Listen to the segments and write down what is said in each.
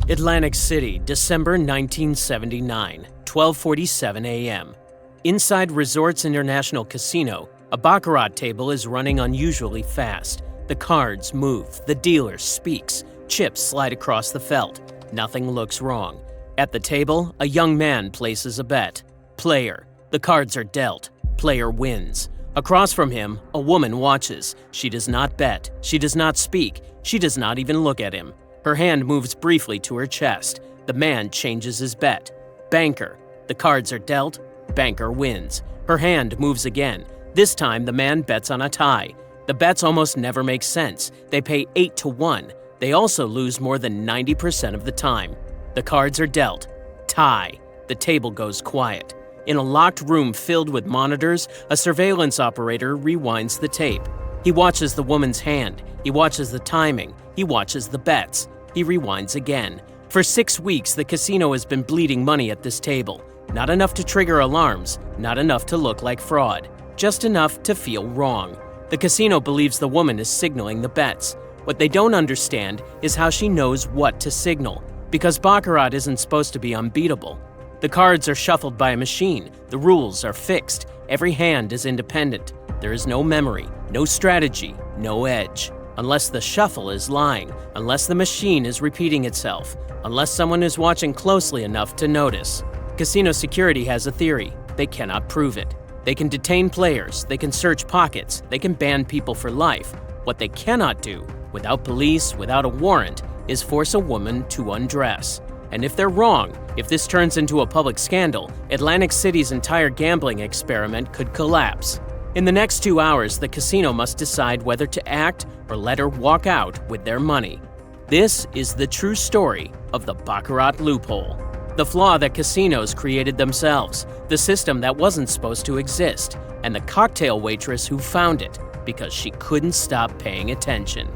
Atlantic City, December 1979, 12:47 a.m. Inside Resorts International Casino, a Baccarat table is running unusually fast. The cards move, the dealer speaks, chips slide across the felt. Nothing looks wrong. At the table, a young man places a bet. Player. The cards are dealt. Player wins. Across from him, a woman watches. She does not bet. She does not speak. She does not even look at him. Her hand moves briefly to her chest. The man changes his bet. Banker. The cards are dealt. Banker wins. Her hand moves again. This time, the man bets on a tie. The bets almost never make sense. They pay 8-1. They also lose more than 90% of the time. The cards are dealt. Tie. The table goes quiet. In a locked room filled with monitors, a surveillance operator rewinds the tape. He watches the woman's hand. He watches the timing. He watches the bets. He rewinds again. For 6 weeks, the casino has been bleeding money at this table. Not enough to trigger alarms, not enough to look like fraud, just enough to feel wrong. The casino believes the woman is signaling the bets. What they don't understand is how she knows what to signal, because Baccarat isn't supposed to be unbeatable. The cards are shuffled by a machine. The rules are fixed. Every hand is independent. There is no memory, no strategy, no edge. Unless the shuffle is lying, unless the machine is repeating itself, unless someone is watching closely enough to notice. Casino security has a theory. They cannot prove it. They can detain players, they can search pockets, they can ban people for life. What they cannot do, without police, without a warrant, is force a woman to undress. And if they're wrong, if this turns into a public scandal, Atlantic City's entire gambling experiment could collapse. In the next 2 hours, the casino must decide whether to act or let her walk out with their money. This is the true story of the Baccarat Loophole. The flaw that casinos created themselves, the system that wasn't supposed to exist, and the cocktail waitress who found it because she couldn't stop paying attention.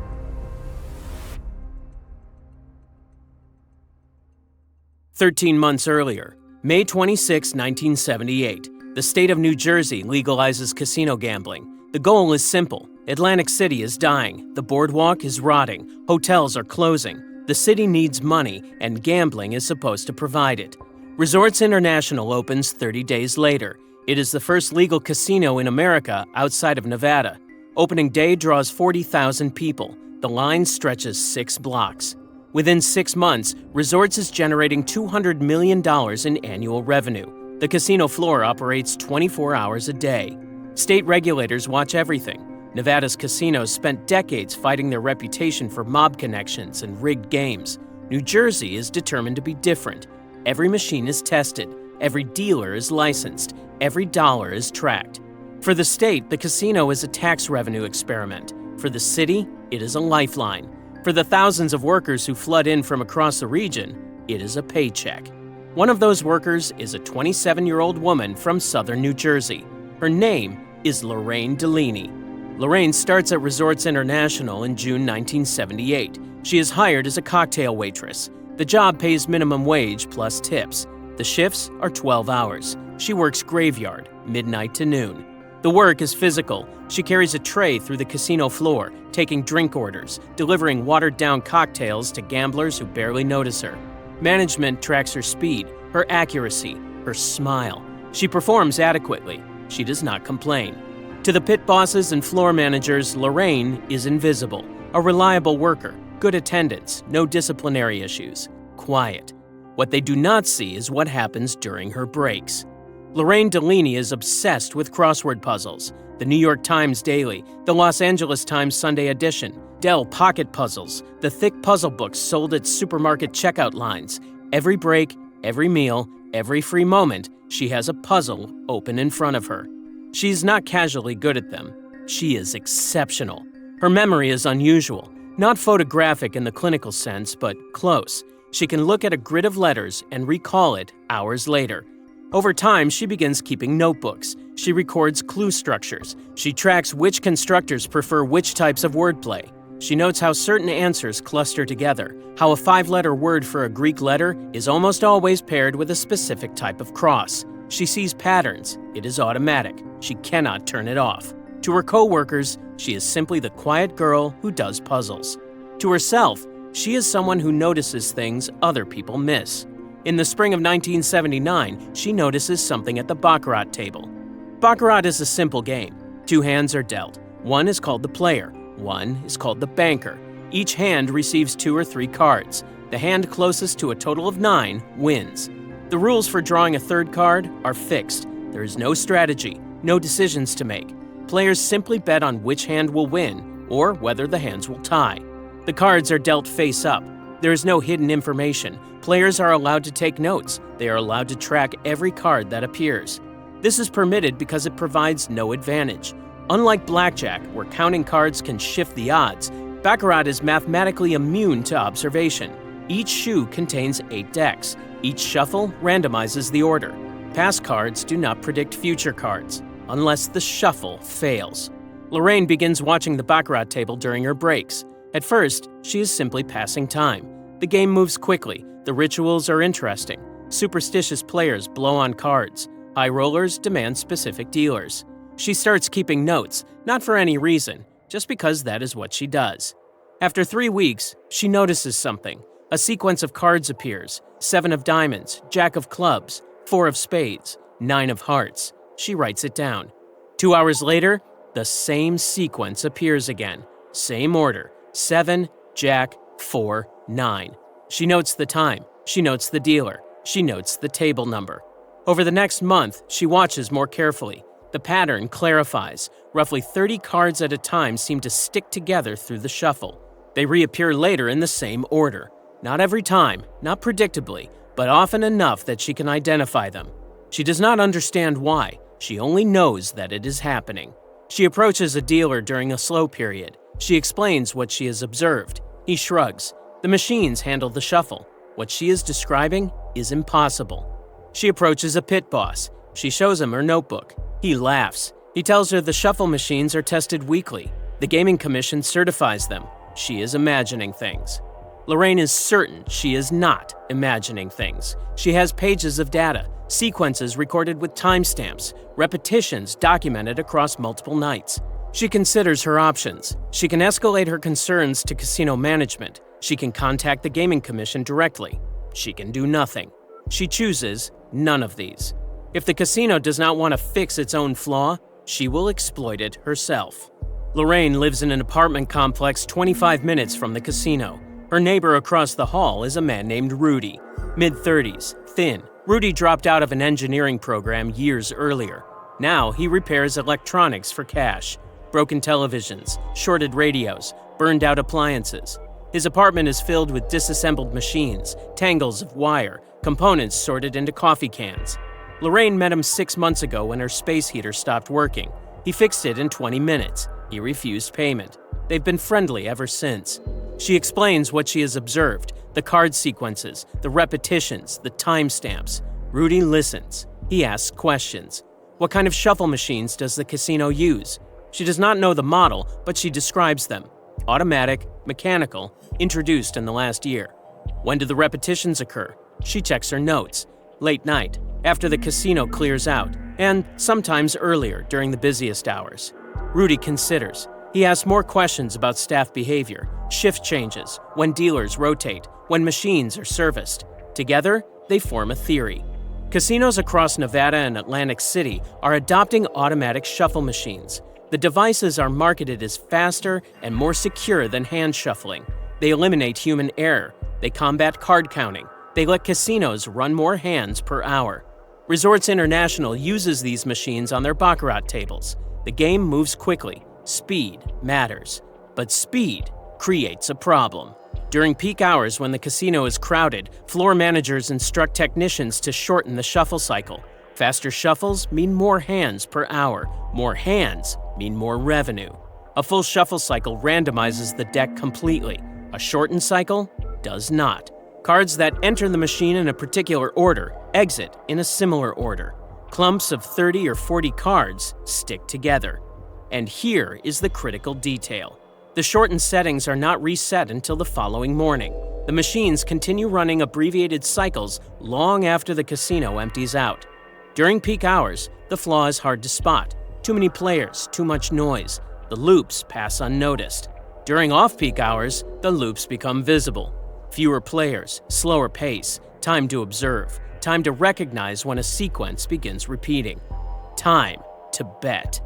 "13 months earlier, May 26, 1978, the state of New Jersey legalizes casino gambling. The goal is simple. Atlantic City is dying, the boardwalk is rotting, hotels are closing. The city needs money, and gambling is supposed to provide it. Resorts International opens 30 days later. It is the first legal casino in America outside of Nevada. Opening day draws 40,000 people. The line stretches 6 blocks. Within 6 months, Resorts is generating $200 million in annual revenue. The casino floor operates 24 hours a day. State regulators watch everything. Nevada's casinos spent decades fighting their reputation for mob connections and rigged games. New Jersey is determined to be different. Every machine is tested. Every dealer is licensed. Every dollar is tracked. For the state, the casino is a tax revenue experiment. For the city, it is a lifeline. For the thousands of workers who flood in from across the region, it is a paycheck. One of those workers is a 27-year-old woman from southern New Jersey. Her name is Lorraine Delaney. Lorraine starts at Resorts International in June 1978. She is hired as a cocktail waitress. The job pays minimum wage plus tips. The shifts are 12 hours. She works graveyard, midnight to noon. The work is physical. She carries a tray through the casino floor, taking drink orders, delivering watered-down cocktails to gamblers who barely notice her. Management tracks her speed, her accuracy, her smile. She performs adequately. She does not complain. To the pit bosses and floor managers, Lorraine is invisible. A reliable worker, good attendance, no disciplinary issues, quiet. What they do not see is what happens during her breaks. Lorraine Delaney is obsessed with crossword puzzles. The New York Times Daily, the Los Angeles Times Sunday edition, Dell Pocket Puzzles, the thick puzzle books sold at supermarket checkout lines. Every break, every meal, every free moment, she has a puzzle open in front of her. She's not casually good at them. She is exceptional. Her memory is unusual, not photographic in the clinical sense, but close. She can look at a grid of letters and recall it hours later. Over time, she begins keeping notebooks. She records clue structures. She tracks which constructors prefer which types of wordplay. She notes how certain answers cluster together, how a 5-letter word for a Greek letter is almost always paired with a specific type of cross. She sees patterns. It is automatic. She cannot turn it off. To her co-workers, she is simply the quiet girl who does puzzles. To herself, She is someone who notices things other people miss. In the spring of 1979, she notices something at the Baccarat table. Baccarat is a simple game. 2 hands are dealt. One is called the player, one is called the banker. Each hand receives 2 or 3 cards. The hand closest to a total of 9 wins. The rules for drawing a third card are fixed. There is no strategy, no decisions to make. Players simply bet on which hand will win or whether the hands will tie. The cards are dealt face up. There is no hidden information. Players are allowed to take notes. They are allowed to track every card that appears. This is permitted because it provides no advantage. Unlike blackjack, where counting cards can shift the odds, Baccarat is mathematically immune to observation. Each shoe contains 8 decks. Each shuffle randomizes the order. Past cards do not predict future cards, unless the shuffle fails. Lorraine begins watching the Baccarat table during her breaks. At first, she is simply passing time. The game moves quickly. The rituals are interesting. Superstitious players blow on cards. High rollers demand specific dealers. She starts keeping notes, not for any reason, just because that is what she does. After 3 weeks, she notices something. A sequence of cards appears: 7 of diamonds, jack of clubs, 4 of spades, 9 of hearts. She writes it down. 2 hours later, the same sequence appears again. Same order: 7, jack, 4, 9. She notes the time. She notes the dealer. She notes the table number. Over the next month, she watches more carefully. The pattern clarifies. Roughly 30 cards at a time seem to stick together through the shuffle. They reappear later in the same order. Not every time, not predictably, but often enough that she can identify them. She does not understand why. She only knows that it is happening. She approaches a dealer during a slow period. She explains what she has observed. He shrugs. The machines handle the shuffle. What she is describing is impossible. She approaches a pit boss. She shows him her notebook. He laughs. He tells her the shuffle machines are tested weekly. The Gaming Commission certifies them. She is imagining things. Lorraine is certain she is not imagining things. She has pages of data, sequences recorded with timestamps, repetitions documented across multiple nights. She considers her options. She can escalate her concerns to casino management. She can contact the Gaming Commission directly. She can do nothing. She chooses none of these. If the casino does not want to fix its own flaw, she will exploit it herself. Lorraine lives in an apartment complex 25 minutes from the casino. Her neighbor across the hall is a man named Rudy, mid-30s, thin. Rudy dropped out of an engineering program years earlier. Now he repairs electronics for cash. Broken televisions, shorted radios, burned out appliances. His apartment is filled with disassembled machines, tangles of wire, components sorted into coffee cans. Lorraine met him 6 months ago when her space heater stopped working. He fixed it in 20 minutes. He refused payment. They've been friendly ever since. She explains what she has observed, the card sequences, the repetitions, the timestamps. Rudy listens. He asks questions. What kind of shuffle machines does the casino use? She does not know the model, but she describes them. Automatic, mechanical, introduced in the last year. When do the repetitions occur? She checks her notes. Late night, after the casino clears out, and sometimes earlier during the busiest hours. Rudy considers. He asks more questions about staff behavior, shift changes, when dealers rotate, when machines are serviced. Together, they form a theory. Casinos across Nevada and Atlantic City are adopting automatic shuffle machines. The devices are marketed as faster and more secure than hand shuffling. They eliminate human error. They combat card counting. They let casinos run more hands per hour. Resorts International uses these machines on their Baccarat tables. The game moves quickly. Speed matters. But speed creates a problem. During peak hours when the casino is crowded, floor managers instruct technicians to shorten the shuffle cycle. Faster shuffles mean more hands per hour. More hands mean more revenue. A full shuffle cycle randomizes the deck completely. A shortened cycle does not. Cards that enter the machine in a particular order exit in a similar order. Clumps of 30 or 40 cards stick together. And here is the critical detail. The shortened settings are not reset until the following morning. The machines continue running abbreviated cycles long after the casino empties out. During peak hours, the flaw is hard to spot. Too many players, too much noise. The loops pass unnoticed. During off-peak hours, the loops become visible. Fewer players, slower pace, time to observe, time to recognize when a sequence begins repeating. Time to bet.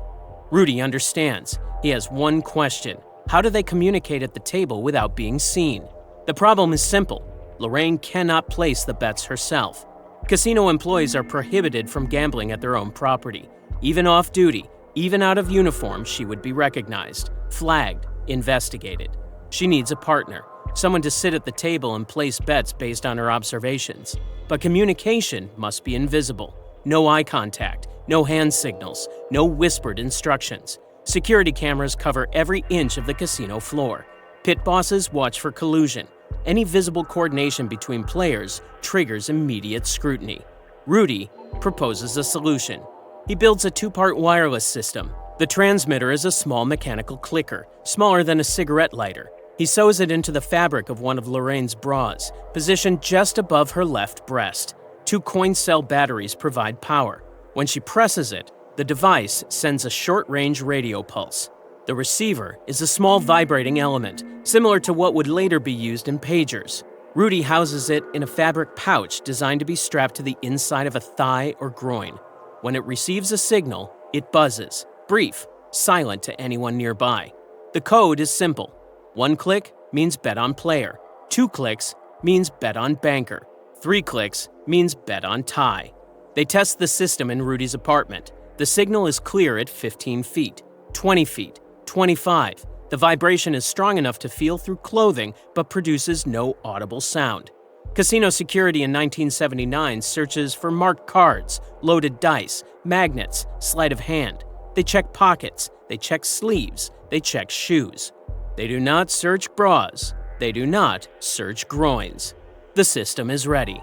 Rudy understands. He has one question. How do they communicate at the table without being seen? The problem is simple. Lorraine cannot place the bets herself. Casino employees are prohibited from gambling at their own property. Even off-duty, even out of uniform, she would be recognized, flagged, investigated. She needs a partner, someone to sit at the table and place bets based on her observations. But communication must be invisible. No eye contact, no hand signals, no whispered instructions. Security cameras cover every inch of the casino floor. Pit bosses watch for collusion. Any visible coordination between players triggers immediate scrutiny. Rudy proposes a solution. He builds a two-part wireless system. The transmitter is a small mechanical clicker, smaller than a cigarette lighter. He sews it into the fabric of one of Lorraine's bras, positioned just above her left breast. 2 coin cell batteries provide power. When she presses it, the device sends a short-range radio pulse. The receiver is a small vibrating element, similar to what would later be used in pagers. Rudy houses it in a fabric pouch designed to be strapped to the inside of a thigh or groin. When it receives a signal, it buzzes, brief, silent to anyone nearby. The code is simple. 1 click means bet on player. 2 clicks means bet on banker. 3 clicks means bet on tie. They test the system in Rudy's apartment. The signal is clear at 15 feet, 20 feet, 25. The vibration is strong enough to feel through clothing but produces no audible sound. Casino security in 1979 searches for marked cards, loaded dice, magnets, sleight of hand. They check pockets, they check sleeves, they check shoes. They do not search bras. They do not search groins. The system is ready.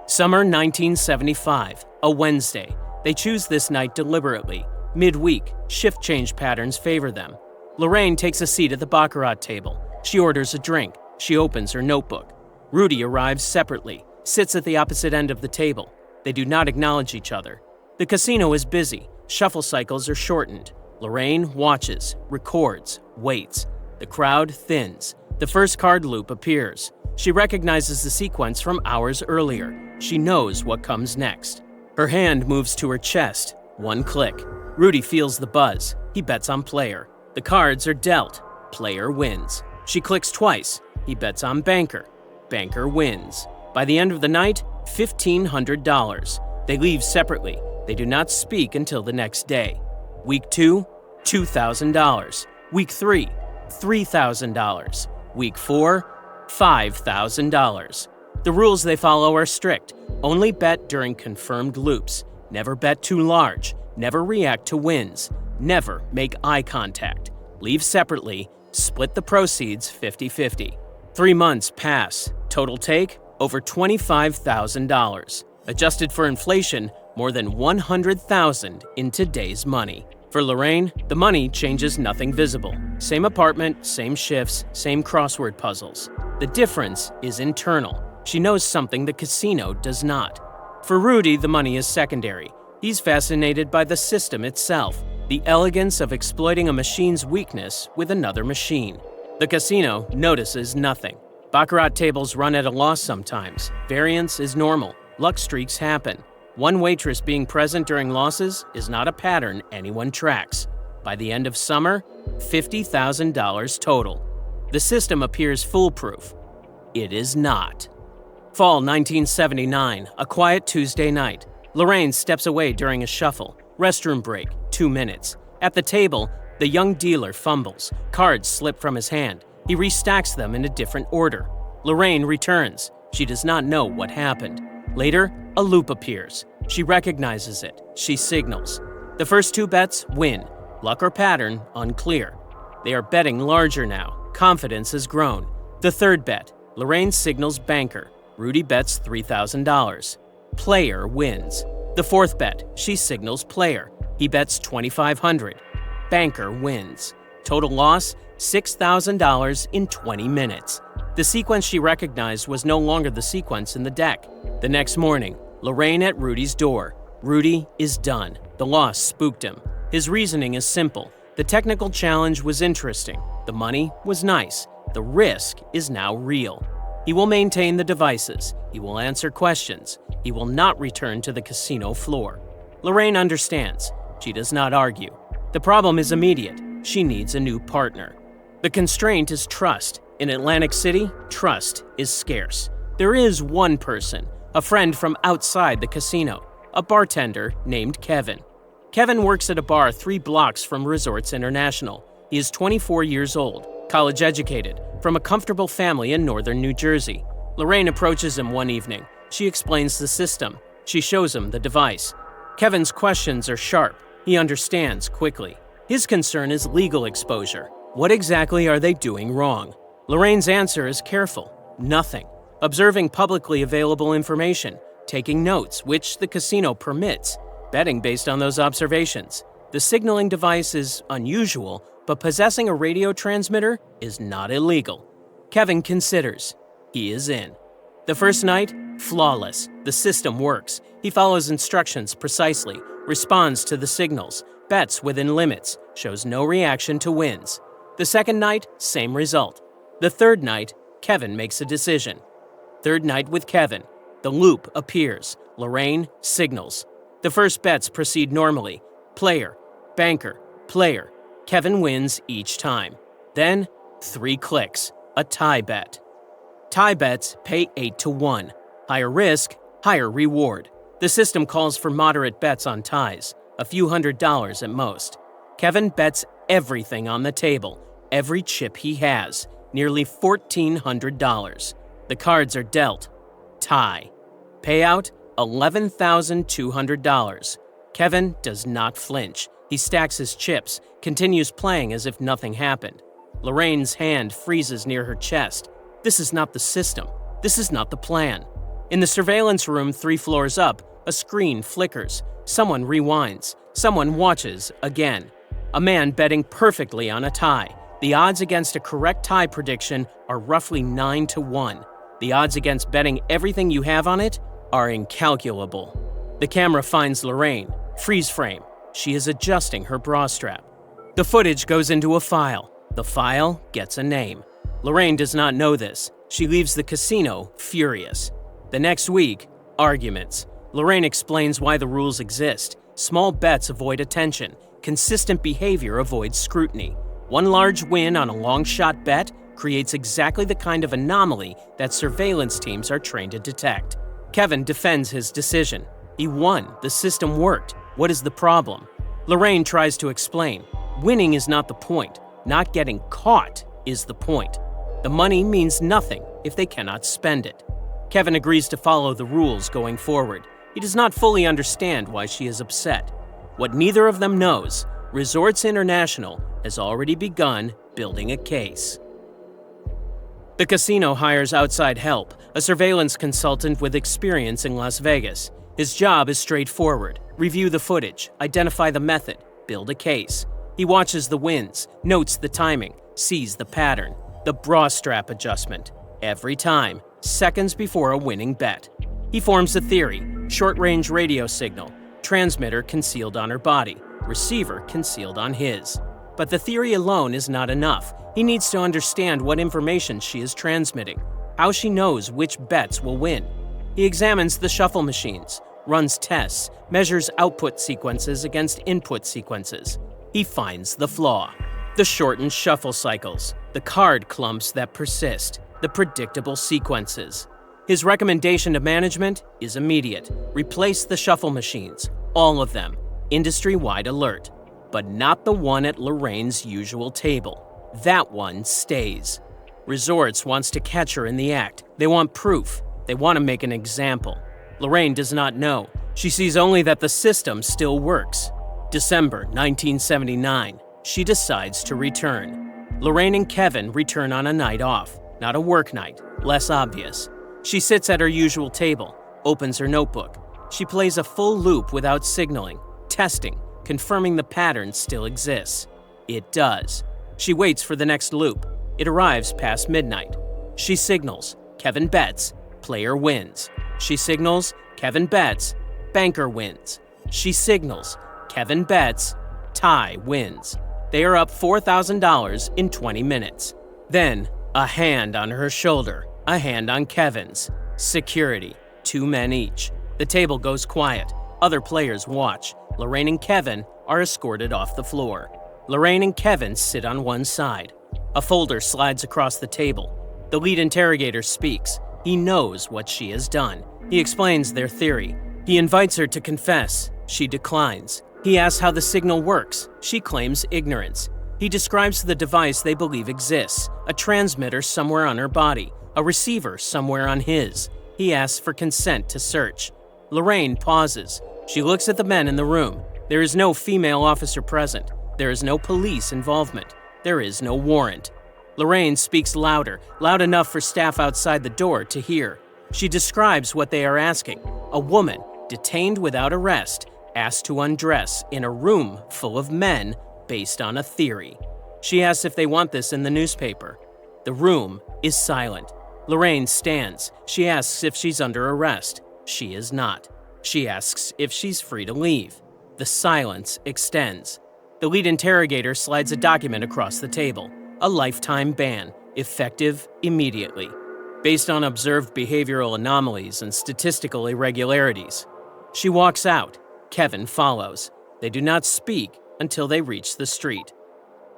Summer 1975, a Wednesday. They choose this night deliberately. Midweek, shift change patterns favor them. Lorraine takes a seat at the Baccarat table. She orders a drink. She opens her notebook. Rudy arrives separately, sits at the opposite end of the table. They do not acknowledge each other. The casino is busy. Shuffle cycles are shortened. Lorraine watches, records, waits. The crowd thins. The first card loop appears. She recognizes the sequence from hours earlier. She knows what comes next. Her hand moves to her chest. 1 click. Rudy feels the buzz. He bets on player. The cards are dealt. Player wins. She clicks twice. He bets on banker. Banker wins. By the end of the night, $1,500. They leave separately. They do not speak until the next day. Week 2, $2,000. Week 3, $3,000. Week 4, $5,000. The rules they follow are strict. Only bet during confirmed loops. Never bet too large. Never react to wins. Never make eye contact. Leave separately. Split the proceeds 50-50. 3 months pass. Total take, over $25,000. Adjusted for inflation, more than $100,000 in today's money. For Lorraine, the money changes nothing visible. Same apartment, same shifts, same crossword puzzles. The difference is internal. She knows something the casino does not. For Rudy, the money is secondary. He's fascinated by the system itself, the elegance of exploiting a machine's weakness with another machine. The casino notices nothing. Baccarat tables run at a loss sometimes. Variance is normal. Luck streaks happen. One waitress being present during losses is not a pattern anyone tracks. By the end of summer, $50,000 total. The system appears foolproof. It is not. Fall 1979, a quiet Tuesday night. Lorraine steps away during a shuffle. Restroom break, 2 minutes. At the table, the young dealer fumbles. Cards slip from his hand. He restacks them in a different order. Lorraine returns. She does not know what happened. Later, a loop appears. She recognizes it. She signals. The first 2 bets win. Luck or pattern, unclear. They are betting larger now. Confidence has grown. The 3rd bet, Lorraine signals banker. Rudy bets $3,000. Player wins. The 4th bet, she signals player. He bets $2,500. Banker wins. Total loss, $6,000 in 20 minutes. The sequence she recognized was no longer the sequence in the deck. The next morning, Lorraine at Rudy's door. Rudy is done. The loss spooked him. His reasoning is simple. The technical challenge was interesting. The money was nice. The risk is now real. He will maintain the devices. He will answer questions. He will not return to the casino floor. Lorraine understands. She does not argue. The problem is immediate. She needs a new partner. The constraint is trust. In Atlantic City, trust is scarce. There is one person, a friend from outside the casino, a bartender named Kevin. Kevin works at a bar 3 blocks from Resorts International. He is 24 years old, college educated, from a comfortable family in northern New Jersey. Lorraine approaches him one evening. She explains the system. She shows him the device. Kevin's questions are sharp. He understands quickly. His concern is legal exposure. What exactly are they doing wrong? Lorraine's answer is careful. Nothing. Observing publicly available information, taking notes, which the casino permits, betting based on those observations. The signaling device is unusual, but possessing a radio transmitter is not illegal. Kevin considers. He is in. The first night, flawless. The system works. He follows instructions precisely, responds to the signals, bets within limits, shows no reaction to wins. The second night, same result. The third night, Kevin makes a decision. Third night with Kevin. The loop appears. Lorraine signals. The first bets proceed normally. Player, banker, player. Kevin wins each time. Then, 3 clicks. A tie bet. Tie bets pay 8 to 1. Higher risk, higher reward. The system calls for moderate bets on ties, a few $100s at most. Kevin bets everything on the table, every chip he has, nearly $1,400. The cards are dealt. Tie. Payout, $11,200. Kevin does not flinch. He stacks his chips, continues playing as if nothing happened. Lorraine's hand freezes near her chest. This is not the system. This is not the plan. In the surveillance room 3 floors up, a screen flickers. Someone rewinds. Someone watches again. A man betting perfectly on a tie. The odds against a correct tie prediction are roughly 9 to 1. The odds against betting everything you have on it are incalculable. The camera finds Lorraine. Freeze frame. She is adjusting her bra strap. The footage goes into a file. The file gets a name. Lorraine does not know this. She leaves the casino furious. The next week, arguments. Lorraine explains why the rules exist. Small bets avoid attention. Consistent behavior avoids scrutiny. One large win on a long-shot bet creates exactly the kind of anomaly that surveillance teams are trained to detect. Kevin defends his decision. He won. The system worked. What is the problem? Lorraine tries to explain. Winning is not the point. Not getting caught is the point. The money means nothing if they cannot spend it. Kevin agrees to follow the rules going forward. He does not fully understand why she is upset. What neither of them knows, Resorts International has already begun building a case. The casino hires outside help, a surveillance consultant with experience in Las Vegas. His job is straightforward. Review the footage, identify the method, build a case. He watches the wins, notes the timing, sees the pattern, the bra strap adjustment. Every time, seconds before a winning bet. He forms a theory, short-range radio signal, transmitter concealed on her body, receiver concealed on his. But the theory alone is not enough. He needs to understand what information she is transmitting, how she knows which bets will win. He examines the shuffle machines, runs tests, measures output sequences against input sequences. He finds the flaw. The shortened shuffle cycles, the card clumps that persist, the predictable sequences. His recommendation to management is immediate. Replace the shuffle machines, all of them. Industry-wide alert. But not the one at Lorraine's usual table. That one stays. Resorts wants to catch her in the act. They want proof. They want to make an example. Lorraine does not know. She sees only that the system still works. December 1979. She decides to return. Lorraine and Kevin return on a night off. Not a work night. Less obvious. She sits at her usual table, opens her notebook. She plays a full loop without signaling, testing, confirming the pattern still exists. It does. She waits for the next loop. It arrives past midnight. She signals. Kevin bets. Player wins. She signals. Kevin bets. Banker wins. She signals. Kevin bets. Tie wins. They are up $4,000 in 20 minutes. Then, a hand on her shoulder, a hand on Kevin's. Security, 2 men each. The table goes quiet. Other players watch. Lorraine and Kevin are escorted off the floor. Lorraine and Kevin sit on one side. A folder slides across the table. The lead interrogator speaks. He knows what she has done. He explains their theory. He invites her to confess. She declines. He asks how the signal works. She claims ignorance. He describes the device they believe exists, a transmitter somewhere on her body, a receiver somewhere on his. He asks for consent to search. Lorraine pauses. She looks at the men in the room. There is no female officer present. There is no police involvement. There is no warrant. Lorraine speaks louder, loud enough for staff outside the door to hear. She describes what they are asking. A woman, detained without arrest, asked to undress in a room full of men based on a theory. She asks if they want this in the newspaper. The room is silent. Lorraine stands. She asks if she's under arrest. She is not. She asks if she's free to leave. The silence extends. The lead interrogator slides a document across the table. A lifetime ban, effective immediately, based on observed behavioral anomalies and statistical irregularities. She walks out. Kevin follows. They do not speak until they reach the street.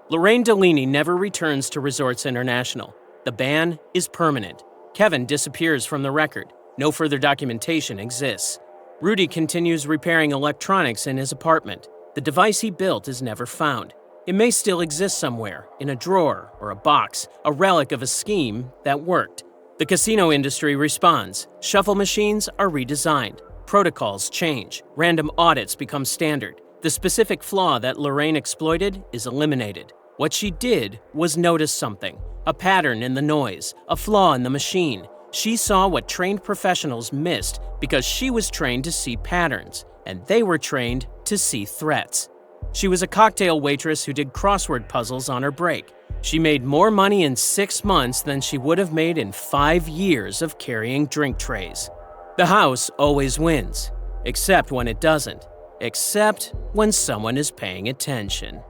Lorraine Delaney never returns to Resorts International. The ban is permanent. Kevin disappears from the record. No further documentation exists. Rudy continues repairing electronics in his apartment. The device he built is never found. It may still exist somewhere, in a drawer or a box, a relic of a scheme that worked. The casino industry responds. Shuffle machines are redesigned. Protocols change. Random audits become standard. The specific flaw that Lorraine exploited is eliminated. What she did was notice something, a pattern in the noise, a flaw in the machine. She saw what trained professionals missed because she was trained to see patterns, and they were trained to see threats. She was a cocktail waitress who did crossword puzzles on her break. She made more money in 6 months than she would have made in 5 years of carrying drink trays. The house always wins, except when it doesn't, except when someone is paying attention.